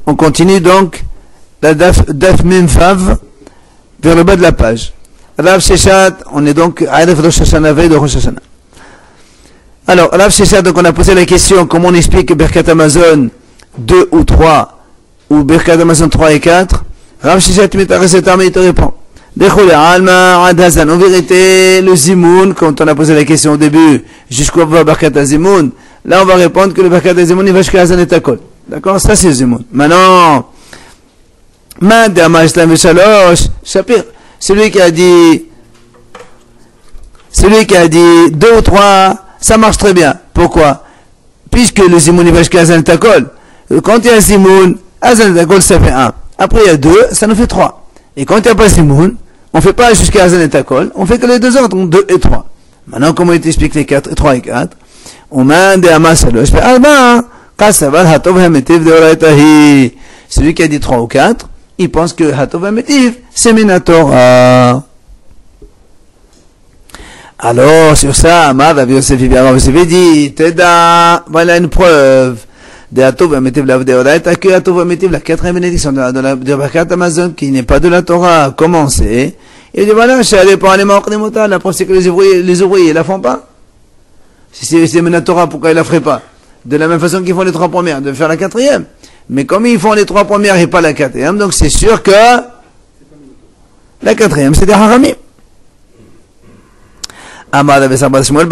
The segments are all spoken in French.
On continue donc la Daf Mem Vav vers le bas de la page. Rav Sheshat, on est donc à Rosh Hashanah, veille de Rosh Hashanah. Alors, Rav Sheshat, donc on a posé la question, comment on explique Birkat Amazon 2 ou 3, ou Birkat Amazon 3 et 4. Rav Sheshat, il te répond. En vérité, le Zimoun, quand on a posé la question au début, jusqu'où va Birkat Azimoun, là on va répondre que le Birkat Azimoun, il va jusqu'à Hazan et Takol. D'accord? Ça c'est le Zimoun. Maintenant, Shapir, celui qui a dit 2 ou 3, ça marche très bien. Pourquoi? Puisque le Zimoun, il va jusqu'à Hazan et Takol. Quand il y a Zimoun, Hazan et Takol, ça fait 1. Après il y a 2, ça nous fait 3. Et quand il n'y a pas Zimoun, on ne fait pas jusqu'à Hazan et Takol, on fait que les deux autres, donc 2 et 3. Maintenant, comment il t'explique les 4, 3 et 4? On m'a dit à Masalosh, celui qui a dit 3 ou 4, il pense que Hatov HaMetiv, c'est Minatora. Alors, sur ça, Amar, Rabbi Yosef dit, Teda, voilà une preuve de Hatov HaMetiv, la Vdeoraita, que Hatov HaMetiv, la 4e bénédiction de Birkat Amazon, qui n'est pas de la Torah, a commencé. Il dit, voilà, je suis allé pour aller m'en la preuve c'est que les ouvriers, ils la font pas. Si c'est Minatora, pourquoi ils la feraient pas? De la même façon qu'ils font les 3 premières, de faire la 4e. Mais comme ils font les 3 premières et pas la 4e, donc c'est sûr que la 4e, c'est des haramim. Amar Rav Shmuel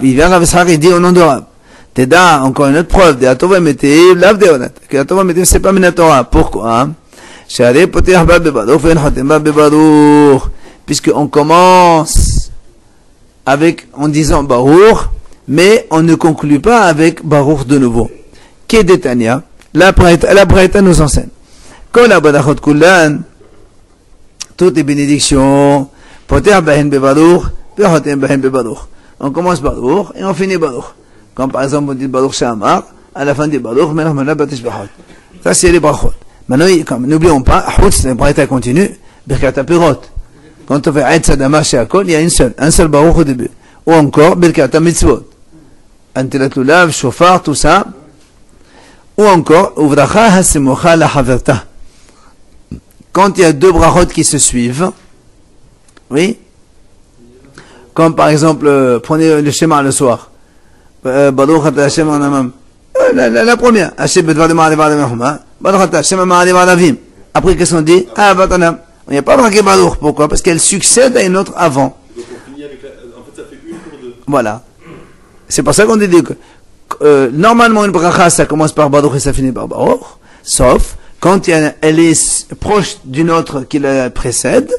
il vient Rav Shmuel, il dit au nom de Rav. Teda, encore une autre preuve, de Hatov HaMetiv, lav deonat. Que Hatov HaMetiv, c'est pas Minatora. Pourquoi? Puisqu'on commence avec, en disant Baruch, mais on ne conclut pas avec Baruch de nouveau. Kedetania, la Braïta nous enseigne. Kol abadachot kulan, toutes les bénédictions, poter bahen bebaruch, pehotem bahen bebaruch. On commence Baruch et on finit Baruch. Comme par exemple on dit Baruch Shamar, à la fin du Baruch, melach mana batish bachot. Ça c'est les brachot. Maintenant, n'oublions pas, c'est la Braïta continue, Birkat HaPirot. Quand on fait Aïd Sadama Sheakol, il y a un seul Baruch au début. Ou encore, Birkat HaMitzvot. Antilat Lulav, Shofar, tout ça. Ou encore, Uvracha HaSemocha La Haverta. Quand il y a 2 brachot qui se suivent, oui, comme par exemple, prenez le schéma le soir. Baruch Ata Hashem Anamam. La première, Hashem Bedvar de Ma'alevar de Mehuma. Baruch Ata Hashem Ma'alevar Lavim. Après, qu'est-ce qu'on dit? Ah, Batanam. Il n'y a pas marqué Baruch. Pourquoi? Parce qu'elle succède à une autre avant. Donc on finit avec en fait, ça fait une pour 2. Voilà. C'est pour ça qu'on dit que normalement une bracha, ça commence par Baruch et ça finit par Baruch. Sauf quand elle est proche d'une autre qui la précède,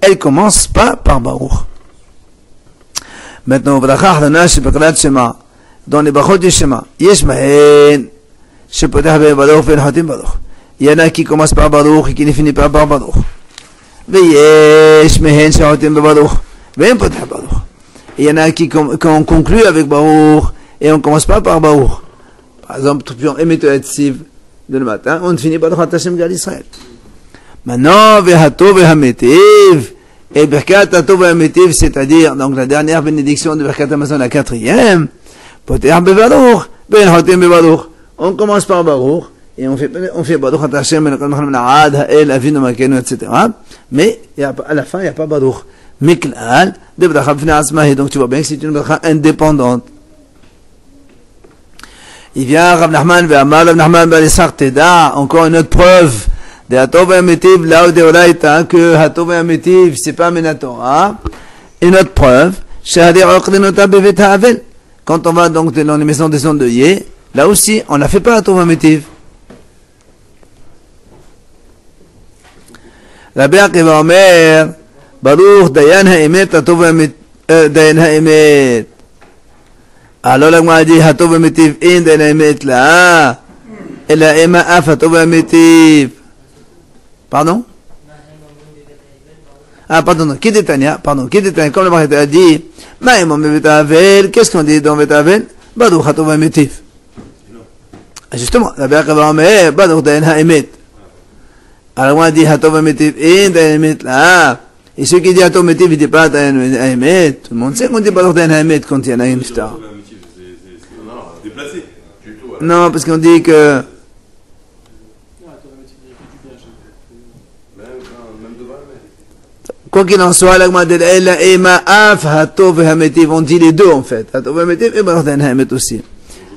elle commence pas par Baruch. Maintenant, bracha hlana shebekrat shema. Dans les brachot du shema, yesh mahen shepotach be Baruch ve'nhatim Baruch. Il y en a qui commencent par Baruch et qui ne finissent pas par Baruch. Ve'yesh mehen shehotim be Baruch ve'en potach Baruch. Il y en a qui conclut avec Baruch et on ne commence pas par Baruch. Par exemple, Emeto Etziv de le matin, on finit par Baruch Hashem Gal Israël. Maintenant, Ve'hatov ve'hametiv, et Birkat Hatov ve'hametiv, c'est-à-dire donc la dernière bénédiction de Birkat Amazon, la 4e, Poter be Baruch, ve'en be Baruch. On commence par Baruch et on fait Baruch Hashem Ha'el Avinu Makenu, etc. Mais à la fin, il n'y a pas Baruch. Miklal, de bracha b'nei asmahi, donc tu vois bien que c'est une bracha indépendante. Il vient Rav Nachman ve'amar Rav Nachman b'Alisar Teda, encore une autre preuve de Hatov HaMetiv, là où deoraita, que Hatov HaMetiv, c'est pas Minatora. Une autre preuve, Shahadir Oqdenota bevet ha'avel. Quand on va donc dans les maisons des endeuillés, là aussi, on ne fait pas Hatov HaMetiv. Rabbi Akiva Omer, Baruch Dayan Ha'emet Hatov Dayan Ha'emet. Alors la Gemara dit Hatov HaMetiv in Dayan Ha'emet là. Et la Ema Af Hatov HaMetiv. Pardon? Ah pardon, qui détania? Pardon, qui détania? Comme le Braïta a dit, Ma'imom Bevet Havel, qu'est-ce qu'on dit dans Bevet Havel? Baruch Hatov HaMetiv. Justement, Rabbi Akiva Omer, Baruch Dayan Ha'emet. Alors on a dit Hatov HaMetiv in Dayan Ha'emet là. Et ceux qui disent Hatov HaMetiv, ils ne disent pas Dayan Ha'emet. Tout le monde sait qu'on dit Baruch Dayan Ha'emet quand il y en a une star. Déplacé. Non, parce qu'on dit que Quoi qu'il en soit, l'agma de l'Ela et Ma'af, Hatov et Hametiv, on dit les deux en fait. Hatov et Hametiv et Barden Hamet aussi.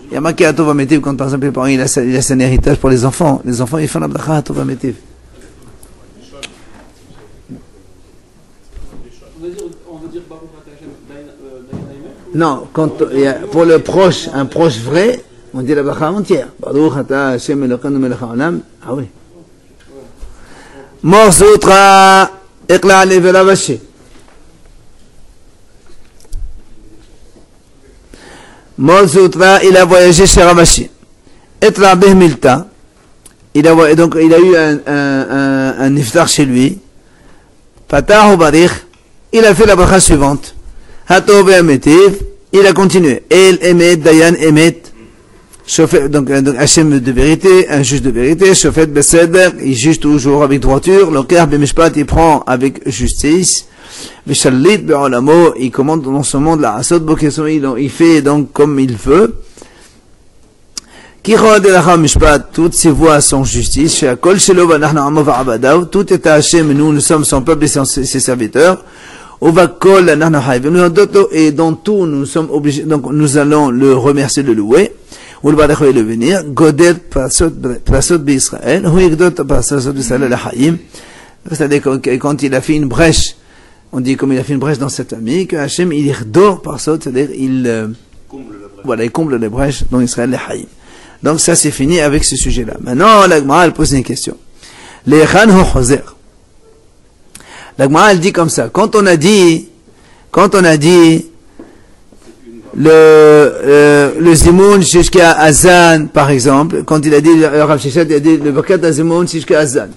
Il y a marqué Hatov et Hametiv quand par exemple les parents il laisse un héritage pour les enfants. Les enfants ils font la bracha Hatov et Hametiv. On veut dire Baruch Ata Hashem Dayan. Non, quand pour le proche, un proche vrai, on dit la bracha entière. Baruch Ata Hashem Elokeinu Melech Haolam. Ah oui. Mor Sutra. Ekla Lev Ravashi. Mor Sutra, il a voyagé chez Ravashi. Etra Behmilta, il a eu un iftar chez lui. Patah Barich, il a fait la bracha suivante. Hato Be'ametiv, il a continué. El Emet, Dayan Emet. Donc Hachem de vérité, un juge de vérité, Shofet Beseder, il juge toujours avec droiture, le Ker Bemishpat, il prend avec justice, Vishalit Be'olamo, il commande dans ce monde, la Asot Bokesson, il fait donc comme il veut. Kichod Elacham Mishpat, toutes ses voies sont justice, Sheakol Shelo Vanachna Amov Abadav, tout est à Hachem, nous sommes son peuple et ses serviteurs. Ovakol Nahna Haïvim, et dans tout nous sommes obligés, donc nous allons le remercier, le louer. Ou le Baruch le venir, Godet Prasot d'Israël, ou Yigdot Prasot d'Israël la Haïm. C'est-à-dire quand il a fait une brèche, on dit comme il a fait une brèche dans cette famille, que Hachem il Yigdot Prasot, c'est-à-dire il comble les brèches dans Israël la Haïm. Donc ça c'est fini avec ce sujet-là. Maintenant la Gemara elle pose une question. Les Khan Hu Hozer. La Gemara elle dit comme ça. Quand on a dit le Zimoun jusqu'à Azan, par exemple, quand il a dit, le Rav Sheshet, il a dit le Birkat Azimoun jusqu'à Azan.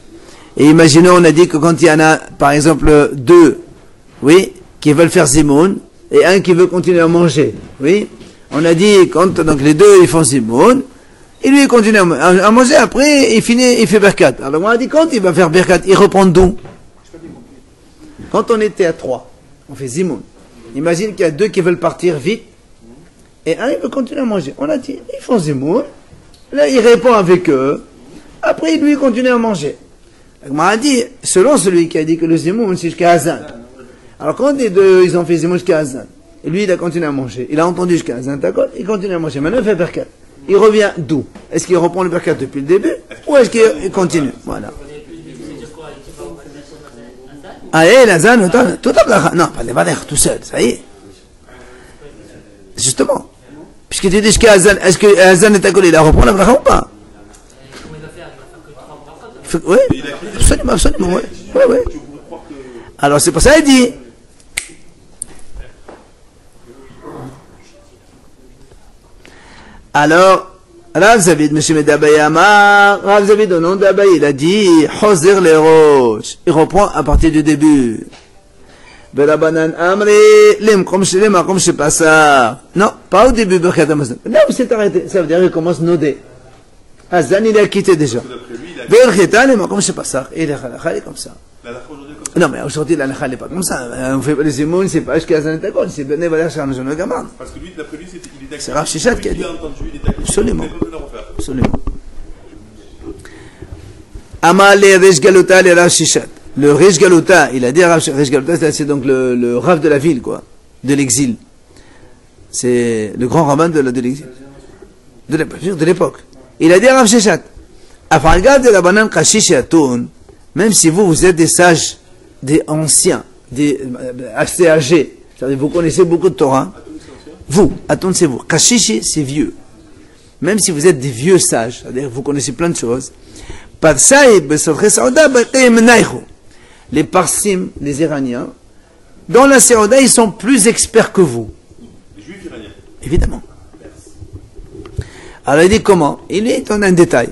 Et imaginons, on a dit que quand il y en a, par exemple, deux, oui, qui veulent faire Zimoun, et un qui veut continuer à manger, oui, on a dit, donc les deux, ils font Zimoun, et lui, il continue à manger, après, il fait Birkat. Alors, on a dit, quand il va faire Birkat, il reprend d'où? Quand on était à trois, on fait Zimoun. Imagine qu'il y a deux qui veulent partir vite, et un, il veut continuer à manger. On a dit, ils font Zimoun. Là, il répond avec eux. Après, lui, il continue à manger. On a dit, selon celui qui a dit que le Zimoun, c'est jusqu'à Azan. Alors, quand les deux, ils ont fait Zimoun jusqu'à Azan, et lui, il a continué à manger. Il a entendu jusqu'à Azan, d'accord? Il continue à manger. Maintenant, il fait Berkat. Il revient d'où? Est-ce qu'il reprend le Berkat depuis le début? Ou est-ce qu'il continue? Voilà. Ah, et l'Azan, tout à non, pas les valeurs, tout seul, ça y est. Justement. Puisque tu dis jusqu'à Azan, est-ce que Azan est accolé, il la reprend la bracha ou pas? Oui, absolument, oui. Alors c'est pour ça qu'il dit. Alors, Rav Zavid, M. Medabayama, Rav Zavid au nom d'Abaye, il a dit, Hoser les roches. Il reprend à partir du début. Belabanan Amri, Lim, comme je passe ça. Non, pas au début, Birkat Hamazon. Là où c'est arrêté, ça veut dire qu'il commence Nodé. Azan, il a quitté déjà. Birkat, Lim, comme je passe ça. Et l'Akha, il est comme ça. Non, mais aujourd'hui, l'Akha, il n'est pas comme ça. On fait les Zimoun, c'est pas jusqu'à Azan et Takon, c'est Bené Valer Charles Jean Gaman. Parce que lui, d'après lui, il est c'est Rav Sheshet qui a dit. Absolument. Amal et Rish Galuta, les Rav Sheshet. Le Rish Galuta, il a dit Rish Galuta, c'est donc le Rav de la ville, quoi, de l'exil. C'est le grand rabbin de l'exil. De l'époque. Il a dit à Rav Sheshet, Afargad de la banane Kashish et Atoun, même si vous êtes des sages, des anciens, des assez âgés, c'est-à-dire vous connaissez beaucoup de Torah, vous, Atoun c'est vous. Kashish c'est vieux. Même si vous êtes des vieux sages, c'est-à-dire vous connaissez plein de choses, les Parsim, les Iraniens, dans la Séouda, ils sont plus experts que vous. Les Juifs iraniens. Évidemment. Alors il dit comment? Il est dans un détail.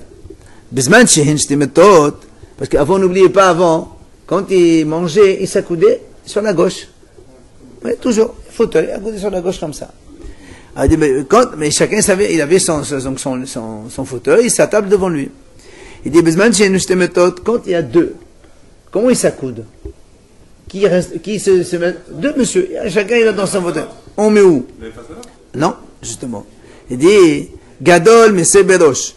Parce qu'avant, n'oubliez pas avant, quand il mangeait, il s'accoudait sur la gauche. Oui, toujours, fauteuil, accoudé sur la gauche comme ça. Alors, il dit, mais chacun savait, il avait son fauteuil, sa table devant lui. Il dit, quand il y a deux, comment ils s'accoudent? Qui se met? Deux monsieur, chacun il est dans son fauteuil. On met où? Non, justement. Il dit, Gadol, mais c'est Berosh.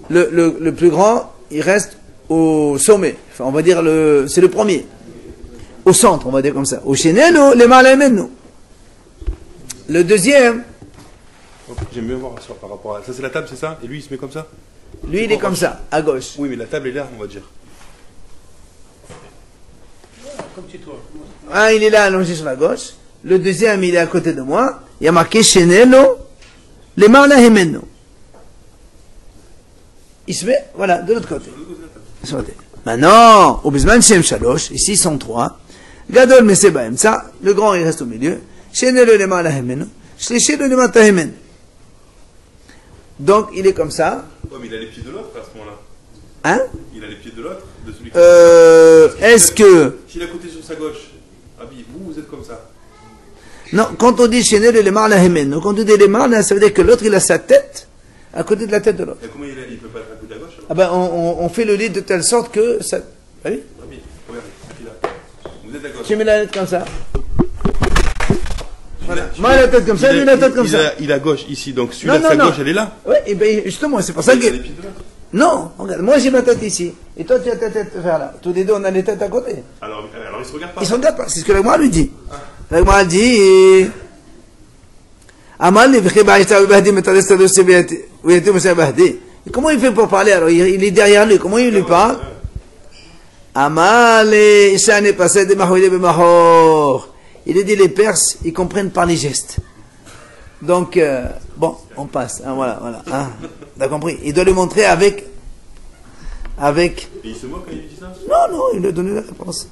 Le plus grand, il reste au sommet. Enfin, on va dire c'est le premier. au centre, on va dire comme ça. Ou Shenelo, les Malamenu. Le deuxième, J'aime bien voir ça par rapport à. Ça, c'est la table, c'est ça? Et lui, il se met comme ça? lui, il est comme ça, à gauche. Oui, mais la table est là, on va dire. Comme chez toi. Un, il est là, allongé sur la gauche. Le deuxième, il est à côté de moi. Il y a marqué Shenelo, les Malamenu. Il se met, voilà, de l'autre côté. Maintenant, au Bisman Shem Shalosh, ici, ils sont trois. Gadol Meseba Emsa, le grand, il reste au milieu. Shenelo, les Malamenu. Shlishelo, les Matahemenu. Donc, il est comme ça. Ouais, mais il a les pieds de l'autre à ce moment-là. Hein? Il a les pieds de l'autre, de celui qui. Est-ce que... S'il est à côté sur sa gauche, Abi, vous êtes comme ça. Non, quand on dit Shenel et les marla hemen, quand on dit les marla, ça veut dire que l'autre, il a sa tête à côté de la tête de l'autre. Et comment il peut pas être à côté de la gauche alors? Ah ben, on fait le lit de telle sorte que ça... Allez, Abi, regardez, il est là. Vous êtes à gauche. tu mets la tête comme ça. Voilà. Moi, la tête comme ça, lui, la tête comme ça. Il est à gauche ici, donc celui-là Non, de sa non, gauche, non. elle est là. Oui, et ben, justement, c'est pour ça Il a que... les pieds de l'autre. Non, regarde, moi j'ai ma tête ici, et toi tu as ta tête vers là. Tous les deux, on a les têtes à côté. Alors ils se regardent pas. Ils se regardent pas, c'est ce que l'Agma lui dit. L'Agma dit... Amal, comment il fait pour parler alors? Il est derrière lui, comment il lui parle? Amal, il a dit les Perses, ils comprennent par les gestes. Donc, bon, on passe. Hein, voilà, voilà. Hein, t'as compris? Il doit lui montrer avec. Et il se moque quand il dit ça? Non, non, il lui a donné la réponse.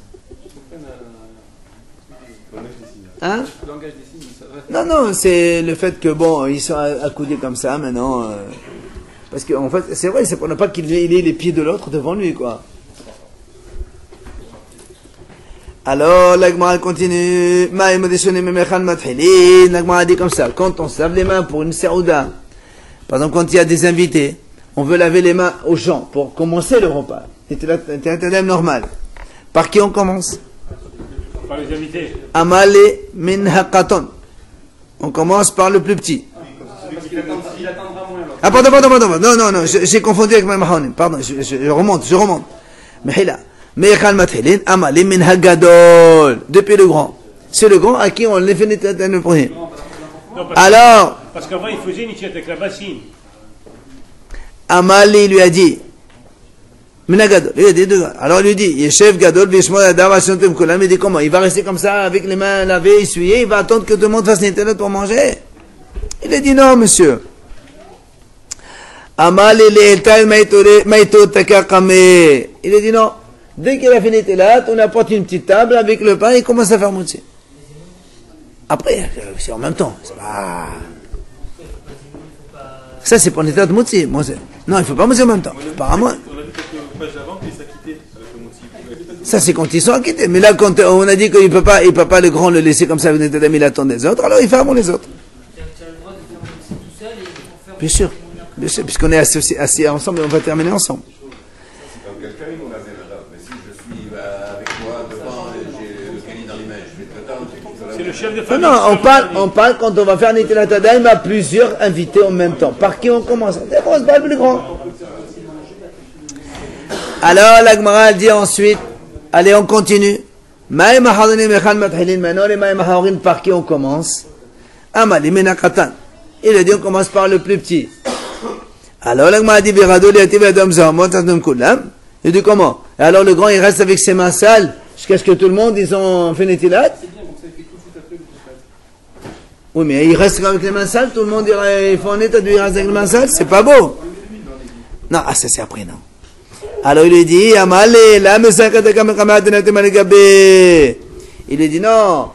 Hein? Le langage des signes, ça va. Non, non, c'est le fait que, bon, ils sont accoudés comme ça maintenant. Parce qu'en fait, c'est vrai, c'est pour ne pas qu'il ait les pieds de l'autre devant lui, quoi. Alors, l'Agma continue. L'Agma dit comme ça. Quand on se lave les mains pour une serouda, par exemple, quand il y a des invités, on veut laver les mains aux gens pour commencer le repas. C'est un thème normal. Par qui on commence? Par les invités. Amale min haqaton. On commence par le plus petit. Parce qu'il attendra moins alors. Ah, pardon. Non, j'ai confondu avec ma mahonim. Pardon, je remonte. Mais là. Depuis le grand. C'est le grand à qui on l'a fait le premier. Alors, Parce qu'avant il faisait une avec la bassine. Amali lui a dit, Minagadol, il a dit deux. Alors il lui dit, Yeshev Gadol, Vishmo Yadav, Hashontem Kolam, il dit comment? Il va rester comme ça, avec les mains lavées, essuyées, il va attendre que tout le monde fasse l'internet pour manger? Il a dit non, monsieur. Amali Le'etal Maito Takakame. Il a dit non. Dès qu'il a fini là, on apporte une petite table avec le pain et il commence à faire moitié. Après, c'est en même temps. C'est pas... Ça, c'est pour l'état de moitié. Non, il ne faut pas moitié en même temps. Apparemment. On a vu quelques pages avant qu'il s'acquittait avec le motif. Ça, c'est quand ils sont acquittés. Mais là, quand on a dit qu'il ne peut pas le grand le laisser comme ça avec l'état d'amis, il attend des autres, alors il fait avant les autres. Tu as le droit de faire moitié tout seul et pour faire... Bien sûr, puisqu'on est assis ensemble et on va terminer ensemble. Quand quelqu'un il me lave les mains, mais si je suis avec toi devant, j'ai le cali dans les mains, je vais te tendre, C'est le chef de Non, famille. non, on parle quand on va faire Nitilat Tadaim à plusieurs invités en même temps. Par qui on commence? On commence par le plus grand. Alors, la Gemara dit ensuite, allez, on continue. Maïm Hahadonim Echal Mathilin, maintenant les Maïm Hahadorim, par qui on commence? Amali Menakatan. Il a dit, on commence par le plus petit. Alors, la Gemara dit, Birado Liativ Adam Zahamot Asnum Kulam. Il dit, comment? Et alors, le grand, il reste avec ses mains sales, jusqu'à ce que tout le monde, ils ont fait Nitilat? Oui, mais il reste avec les mains sales, tout le monde dirait, il faut en état de il reste avec les mains sales, c'est pas beau. Non, ça c'est après, non. Alors il lui dit, il lui dit, non,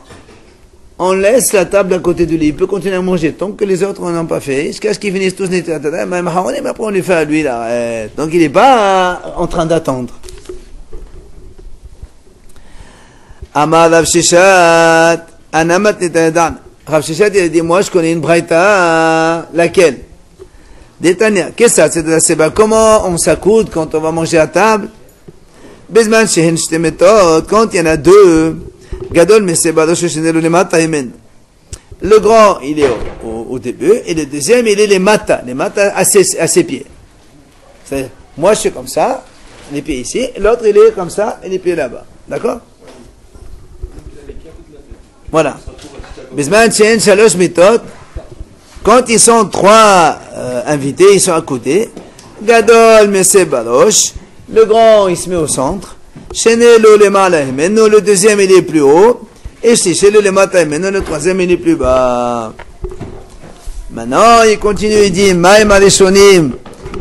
on laisse la table à côté du lit, il peut continuer à manger, tant que les autres n'en ont pas fait, jusqu'à ce qu'ils finissent tous, mais après on lui fait à lui, là. Donc il n'est pas en train d'attendre. Amar Rav Shishat, Anamat Nitayadan. Rav Shishat, il a dit, moi je connais une braïta, laquelle? Détania, qu'est-ce que ça? C'est de la seba. Comment on s'accoude quand on va manger à table? Bezman shehen shte méthodes, quand il y en a deux, gadol mais seba do shoshenelu le mata imen. Le grand, il est au début, et le deuxième, il est les mata à ses pieds. C'est-à-dire, moi je suis comme ça, les pieds ici, l'autre il est comme ça, et les pieds là-bas. D'accord? Voilà. Bisman Chen Shalosh Mitot. Quand ils sont trois invités, ils sont à côté. Gadol Mese Balosh. Le grand, il se met au centre. Shenelo Lema Lahemeno. Le deuxième, il est plus haut. Et Shishelo Lema Tahemeno. Le troisième, il est plus bas. Maintenant, il continue, il dit Maïm Alishonim.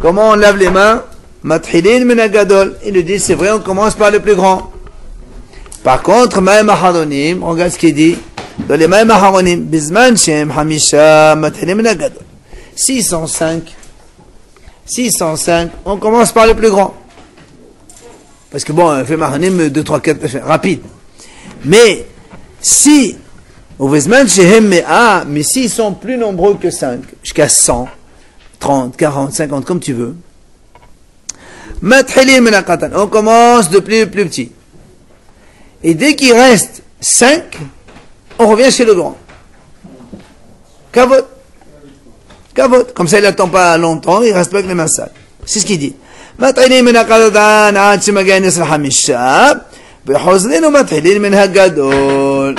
Comment on lave les mains? Mathilin Menagadol. Il lui dit c'est vrai, on commence par le plus grand. Par contre, Maïm Aharonim, regarde ce qu'il dit. Dans les Maïm Aharonim, Bizman Shem Hamisha Mathilin Menagadol. 605, on commence par le plus grand. Parce que bon, on fait Mahanim 2, 3, 4, rapide. Mais, si, au Bizman Shehem Mea, mais s'ils sont plus nombreux que 5, jusqu'à 100, 30, 40, 50, comme tu veux, Mathilim Menakatan, on commence de plus petit. Et dès qu'il reste 5, on revient chez le grand. Kavod. Kavod. Comme ça, il n'attend pas longtemps, il reste pas avec les mains sales. C'est ce qu'il dit. Mathilim Menakatan, Achimaganis Rahamisha, Behozlin ou Mathilim Menhagadol.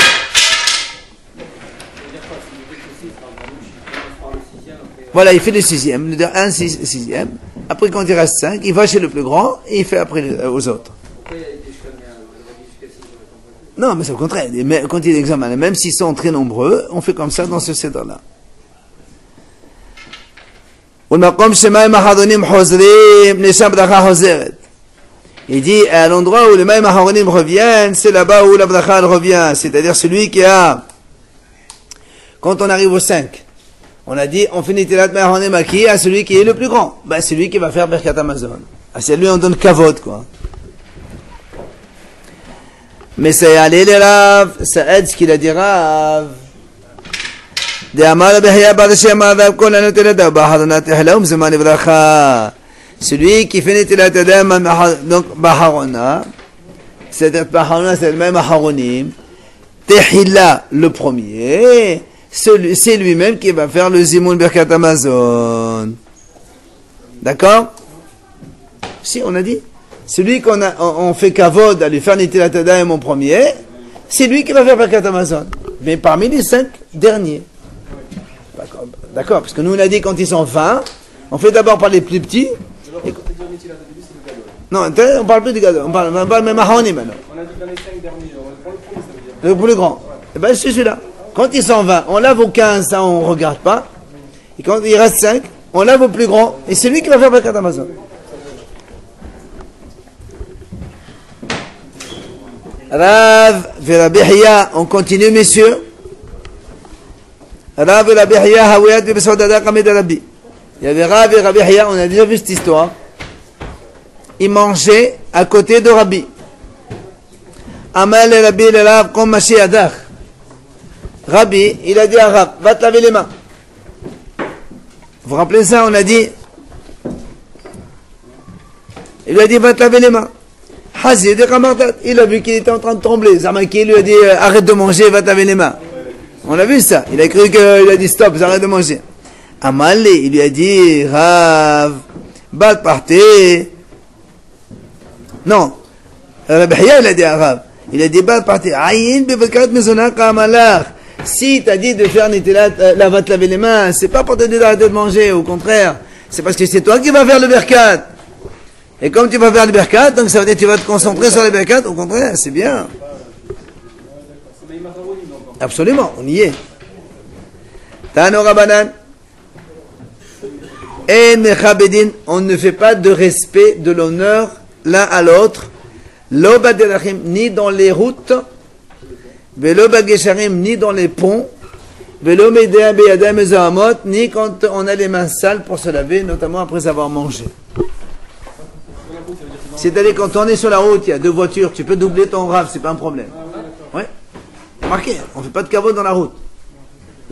Voilà, il fait le 6e, un 6e. Après, quand il reste 5, il va chez le plus grand et il fait après aux autres. Non, mais c'est au contraire. Quand il examine, même s'ils sont très nombreux, on fait comme ça dans ce cédre-là. Il dit, à l'endroit où les Maïm Aharonim reviennent, c'est là-bas où la bracha revient. C'est-à-dire celui qui a, quand on arrive au 5, on a dit, on fait Nitilat Me'ahonim à qui? À celui qui est le plus grand. Ben, c'est lui qui va faire Birkat Hamazon. À celui, on donne Kavod, quoi. Mais ça y allait, les Rav, ça aide ce qu'il a dit Rav. De Amar Behya Badashem Adav Kol Anotelada, Bahadonat Ehlaum Zeman Ibracha. Celui qui fait Nitilat Adam, donc Baharona, c'est-à-dire Baharona, c'est le même Aharonim. Tehila, le premier. C'est lui-même qui va faire le Zimoun Birkat Hamazon. D'accord? Si, on a dit. Celui on fait Kavod à lui faire Nitilat Yadayim en premier, c'est lui qui va faire Birkat Hamazon. Mais parmi les 5 derniers. D'accord, parce que nous on a dit quand ils sont 20, on fait d'abord par les plus petits. Non, on parle plus du Gadol, on parle même à Haoni maintenant. On a dit dans les 5 derniers, on prend le premier, ça veut dire. Le plus grand. Eh ben c'est celui-là. Quand ils sont 20, on lave au 15, ça on ne regarde pas. Et quand il reste 5, on lave au plus grand. Et c'est lui qui va faire Birkat Hamazon. Rav Rabbi Hiya, on continue messieurs. Rav Rabbi Hiya, Hawiyat Bibesodada Kamid Rabbi. Il y avait Rav et Rabbi Hiya, on a déjà vu cette histoire. Ils mangeaient à côté de Rabbi. Amal et Rabbi le Rav comme Mashi Adach. Rabbi, il a dit à Rav, va te laver les mains. Vous vous rappelez ça, on a dit. Il lui a dit, va te laver les mains. Il a vu qu'il était en train de trembler. Zamaki lui a dit, arrête de manger, va te laver les mains. On a vu ça. Il a cru qu'il a dit, stop, arrête de manger. Amal, il lui a dit, Rav, bat partez. Non. Rabbi Hiya, il a dit à Rav. Il a dit, bat partez. Aïn, bebekat mezonaka amalach. Si t'as dit de faire Nitilat, là, va te laver les mains, c'est pas pour te dire d'arrêter de manger, au contraire. C'est parce que c'est toi qui vas faire le berkat. Et comme tu vas faire le berkat, donc ça veut dire que tu vas te concentrer sur le berkat, au contraire, c'est bien. Absolument, on y est. Tano Rabanan. En mechabedin, on ne fait pas de respect, de l'honneur l'un à l'autre. Lo baderachim, ni dans les routes. Velo bagesharim, ni dans les ponts. Velo medea beyadam ezahamot, ni quand on a les mains sales pour se laver, notamment après avoir mangé. C'est-à-dire quand on est sur la route, il y a 2 voitures, tu peux doubler ton rave, c'est pas un problème. Ouais. Remarquez, on fait pas de kavod dans la route.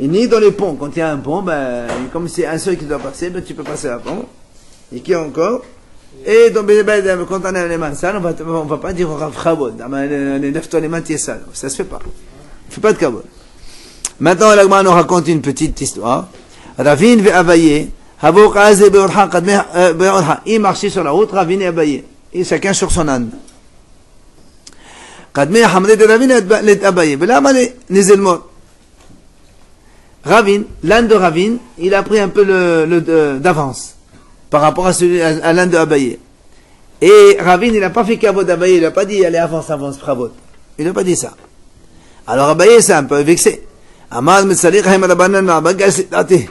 Et ni dans les ponts. Quand il y a un pont, ben, comme c'est un seul qui doit passer, ben, tu peux passer à pont. Et qui encore? Et donc, quand on a les mains sales, on va pas dire au rav kavod. Lève-toi les mains, tu es sale. Ça se fait pas. On fait pas de kavod. Maintenant, l'Agma nous raconte une petite histoire. Ravin ve Avaye, il marchait sur la route, Ravin et Abaye. Et chacun sur son âne. Kadmei Hamlet de Ravin et Abaye. Velama Nezelmot. Ravin, l'un de Ravin, il a pris un peu d'avance par rapport à l'un de Abaye. Et Ravin, il n'a pas fait Kavod Abaye, il n'a pas dit allez avance, Pravot. Il n'a pas dit ça. Alors Abaye, c'est un peu vexé. Amad Metsalir Haim Rabanan Abagal Sitate.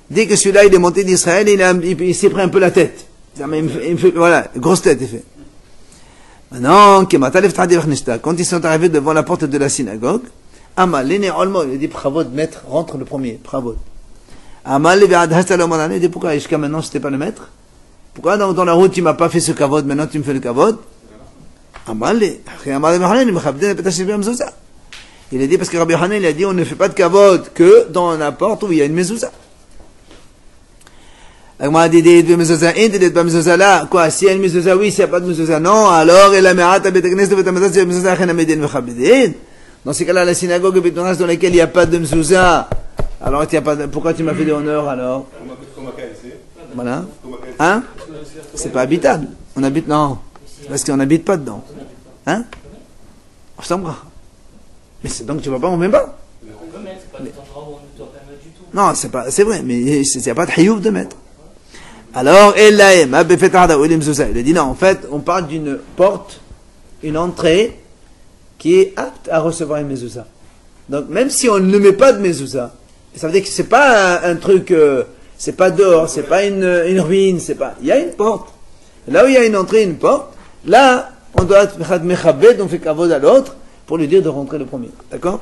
Dès que celui-là il est monté d'Israël, il s'est pris un peu la tête. Voilà, grosse tête il fait. Maintenant, quand ils sont arrivés devant la porte de la synagogue, Amal, l'aîné Olmo, il dit Pravot, maître, rentre le premier, Pravot. Amal, il dit pourquoi jusqu'à maintenant c'était pas le maître? Pourquoi dans la route tu m'as pas fait ce kavod, maintenant tu me fais le kavod? Amal, il a dit parce que Rabbi Hanan il a dit on ne fait pas de kavod que dans la porte où il y a une mezouza. Agma dit des mezouza là, quoi, s'il y a une mezouza oui, s'il n'y a pas de mezouza non, alors il a me'ata beteknes de betamazat s'il y a mezouza chen amedin mechabedin. Dans ces cas-là, la synagogue bétonas dans laquelle il n'y a pas de mezouza, alors il y a pas pourquoi tu m'as fait de honneur alors? Voilà. Hein? C'est pas habitable. On habite, non. Parce qu'on n'habite pas dedans. Hein? Mais c'est donc tu vas pas au même pas. Non, c'est pas, c'est vrai, mais il n'y a pas de hayouf de mettre. Alors, il a dit non, en fait, on parle d'une porte, une entrée, qui est apte à recevoir une mezouza. Donc, même si on ne met pas de mezouza, ça veut dire que c'est pas un truc, c'est pas dehors, c'est pas une ruine, c'est pas, il y a une porte. Là où il y a une entrée, une porte, là, on doit être mechabed, on fait kavod à l'autre, pour lui dire de rentrer le premier. D'accord?